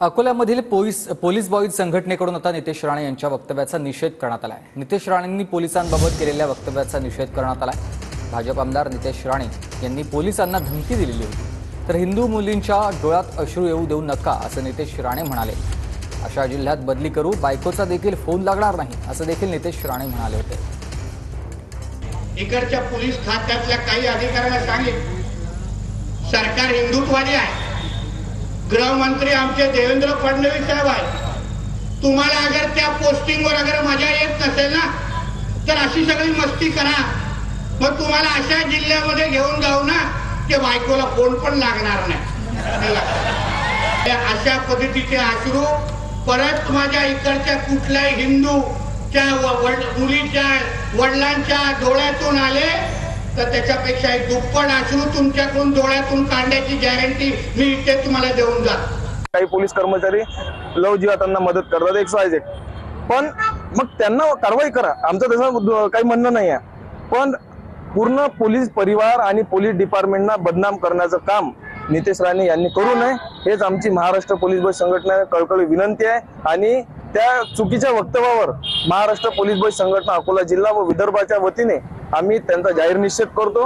अकोल्यामधील police boys संघटनेकडून आता नितेश राणे यांच्या वक्तव्याचा निषेध करण्यात आला आहे। नितेश राणेंनी पोलिसांबाबत केलेल्या वक्तव्याचा निषेध करण्यात आला आहे। भाजप आमदार नितेश राणे यांनी पोलिसांना धमकी दिलेली होती, तर हिंदू मुलींच्या डोळ्यात अश्रू येऊ देऊ नका असं नितेश राणे म्हणाले। अशा जिल्ह्यात बदली करू, बायकोचा देखील फोन लागणार नाही असं देखील नितेश राणे म्हणाले होते। इकडच्या पोलीस खात्यातल्या काही अधिकाऱ्यांना सांगितलं सरकार हिंदुत्ववादी आहे, गृहमंत्री आमचे देवेंद्र फडणवीस साहेब आहेत। तुम्हाला अगर त्या पोस्टिंगवर अगर मजा येत नसेल ना तर अशी सगळी मस्ती करा, मग तुम्हाला अशा जिल्ह्यामध्ये घेऊन जाऊ ना ते बायकोला फोन पण लागणार नाही। अशा पद्धतीचे अश्रू परत माझ्या इकडच्या कुठल्याही हिंदूच्या मुलीच्या वडिलांच्या डोळ्यातून आले तर त्याच्यापेक्षा एक दुप्पट अश्रू तुमच्याकडून डोळ्यातून काढण्याची गॅरंटी मी इथे तुम्हाला देऊन जातो। काही पोलीस कर्मचारी लव जिहादांना मदत करतात XYZ, पण मग त्यांना कारवाई करा, आमचं तसं काही म्हणणं नाही आहे। पण पूर्ण पोलीस परिवार आणि पोलीस डिपार्टमेंटना बदनाम करण्याचं काम नितेश राणे यांनी करू नये, हेच आमची महाराष्ट्र पोलीस बॉईज संघटना कळकळी विनंती आहे। आणि त्या चुकीच्या वक्तव्यावर महाराष्ट्र पोलीस बॉईज संघटना अकोला जिल्हा व विदर्भाच्या वतीने आम्ही त्यांचा जाहीर निषेध करतो।